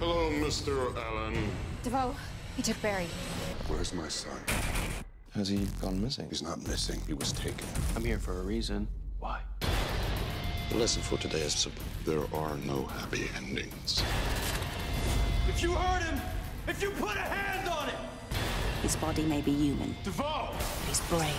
Hello, Mr. Allen. Devoe, he took Barry. Where's my son? Has he gone missing? He's not missing. He was taken. I'm here for a reason. Why? The lesson for today is simple. There are no happy endings. If you hurt him, if you put a hand on it! His body may be human. Devoe! His brain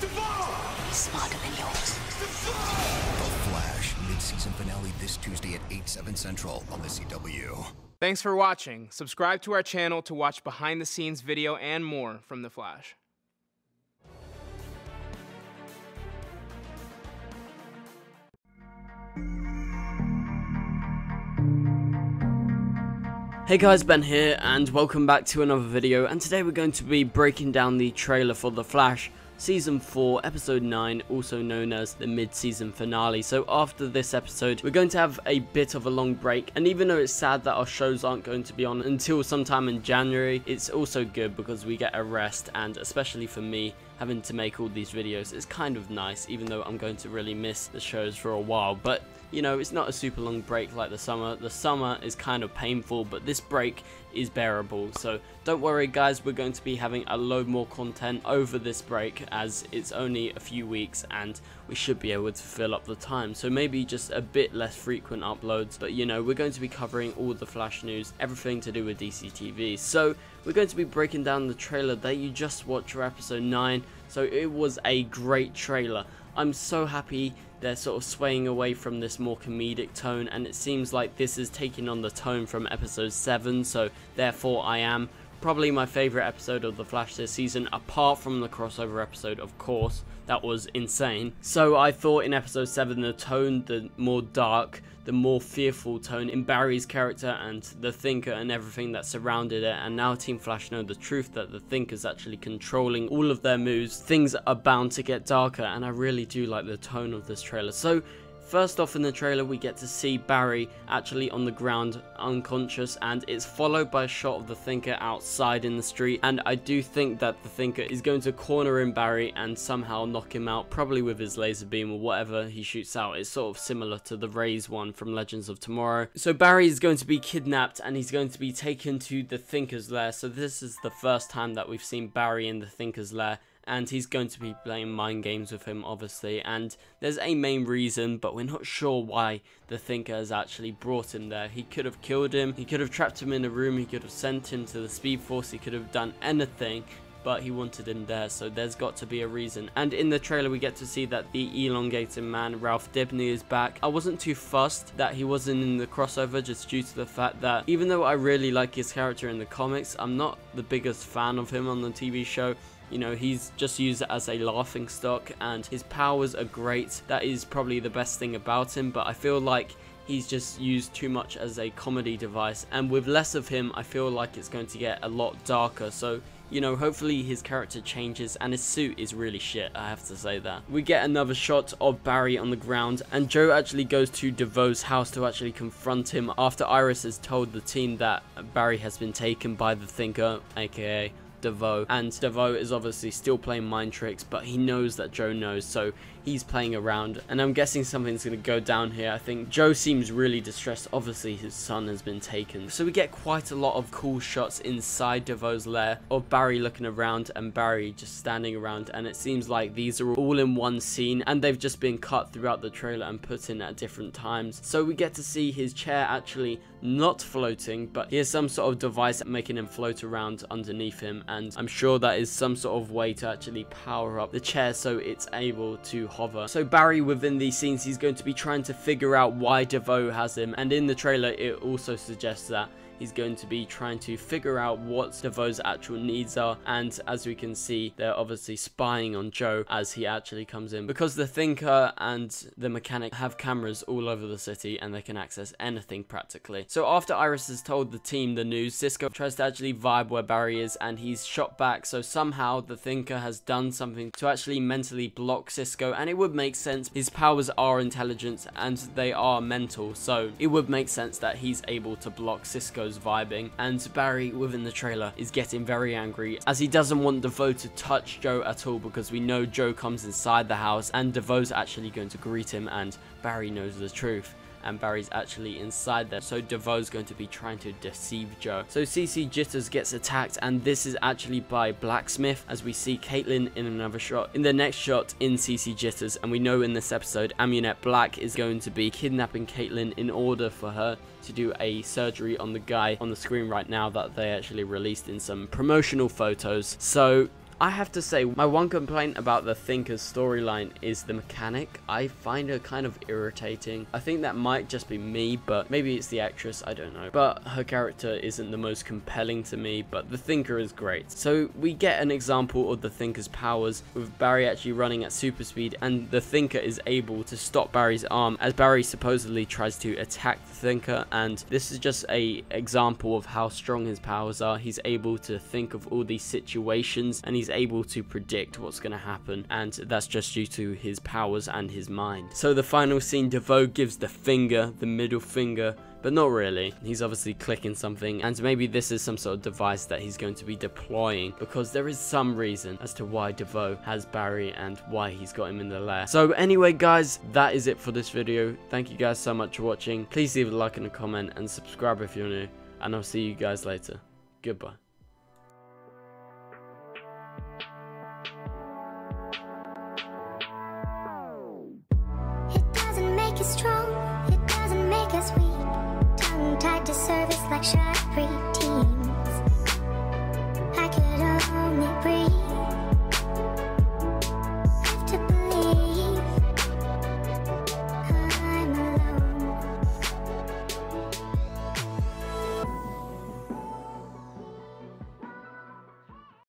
Devoe! is smarter than yours. Devoe! The Flash, mid-season finale this Tuesday at 8/7 Central on the CW. Thanks for watching. Subscribe to our channel to watch behind-the-scenes video and more from The Flash. Hey guys, Ben here and welcome back to another video, and today we're going to be breaking down the trailer for The Flash Season 4, Episode 9, also known as the mid-season finale. So after this episode, we're going to have a bit of a long break, and even though it's sad that our shows aren't going to be on until sometime in January, it's also good because we get a rest, and especially for me, having to make all these videos is kind of nice, even though I'm going to really miss the shows for a while. But you know, it's not a super long break like the summer. The summer is kind of painful, but this break is bearable. So don't worry guys, we're going to be having a load more content over this break, as it's only a few weeks and we should be able to fill up the time. So maybe just a bit less frequent uploads, but you know, we're going to be covering all the Flash news, everything to do with DC TV. So we're going to be breaking down the trailer that you just watched for episode 9. So it was a great trailer. I'm so happy they're sort of swaying away from this more comedic tone, and it seems like this is taking on the tone from episode 7, so therefore I am probably my favourite episode of The Flash this season, apart from the crossover episode, of course. That was insane. So I thought in episode 7 the tone, the more dark, the more fearful tone in Barry's character and the Thinker and everything that surrounded it, and now Team Flash know the truth that the Thinker's actually controlling all of their moves. Things are bound to get darker, and I really do like the tone of this trailer. So first off in the trailer, we get to see Barry actually on the ground, unconscious, and it's followed by a shot of the Thinker outside in the street, and I do think that the Thinker is going to corner in Barry and somehow knock him out, probably with his laser beam or whatever he shoots out. It's sort of similar to the Rays one from Legends of Tomorrow. So Barry is going to be kidnapped and he's going to be taken to the Thinker's lair. So this is the first time that we've seen Barry in the Thinker's lair, and he's going to be playing mind games with him, obviously, and there's a main reason, but we're not sure why the Thinker has actually brought him there. He could have killed him, he could have trapped him in a room, he could have sent him to the Speed Force, he could have done anything, but he wanted him there, so there's got to be a reason. And in the trailer we get to see that the elongated man, Ralph Dibny, is back. I wasn't too fussed that he wasn't in the crossover, just due to the fact that even though I really like his character in the comics, I'm not the biggest fan of him on the TV show. You know, he's just used as a laughing stock, and his powers are great. That is probably the best thing about him, but I feel like he's just used too much as a comedy device, and with less of him, I feel like it's going to get a lot darker. So, you know, hopefully his character changes, and his suit is really shit, I have to say that. We get another shot of Barry on the ground, and Joe actually goes to Devoe's house to actually confront him after Iris has told the team that Barry has been taken by the Thinker, aka Devoe, and Devoe is obviously still playing mind tricks, but he knows that Joe knows, so he's playing around, and I'm guessing something's going to go down here. I think Joe seems really distressed. Obviously his son has been taken, so we get quite a lot of cool shots inside Devoe's lair of Barry looking around and Barry just standing around, and it seems like these are all in one scene and they've just been cut throughout the trailer and put in at different times. So we get to see his chair actually not floating, but he has some sort of device making him float around underneath him, and I'm sure that is some sort of way to actually power up the chair so it's able to hover. So Barry, within these scenes, he's going to be trying to figure out why Devoe has him, and in the trailer it also suggests that he's going to be trying to figure out what Devoe's actual needs are, and as we can see, they're obviously spying on Joe as he actually comes in, because the Thinker and the Mechanic have cameras all over the city and they can access anything practically. So after Iris has told the team the news, Cisco tries to actually vibe where Barry is and he's shot back, so somehow the Thinker has done something to actually mentally block Cisco, and it would make sense. His powers are intelligence and they are mental, so it would make sense that he's able to block Cisco's vibing. And Barry, within the trailer, is getting very angry as he doesn't want Devoe to touch Joe at all, because we know Joe comes inside the house and Devoe's actually going to greet him, and Barry knows the truth. and Barry's actually inside there. So Devoe's going to be trying to deceive Joe. So CC Jitters gets attacked, and this is actually by Blacksmith, as we see Caitlin in another shot. In the next shot in CC Jitters, and we know in this episode Amunet Black is going to be kidnapping Caitlin in order for her to do a surgery on the guy on the screen right now that they actually released in some promotional photos. So I have to say, my one complaint about the Thinker's storyline is the mechanic. I find her kind of irritating. I think that might just be me, but maybe it's the actress, I don't know. But her character isn't the most compelling to me, but the Thinker is great. So we get an example of the Thinker's powers, with Barry actually running at super speed, and the Thinker is able to stop Barry's arm as Barry supposedly tries to attack the Thinker, and this is just an example of how strong his powers are. He's able to think of all these situations, and he's able to predict what's going to happen, and that's just due to his powers and his mind. So the final scene, Devoe gives the finger, the middle finger, but not really. He's obviously clicking something, and maybe this is some sort of device that he's going to be deploying, because there is some reason as to why Devoe has Barry and why he's got him in the lair. So anyway guys, that is it for this video. Thank you guys so much for watching. Please leave a like and a comment and subscribe if you're new, and I'll see you guys later. Goodbye. Strong, it doesn't make us weak. Tongue tied to service like shot free.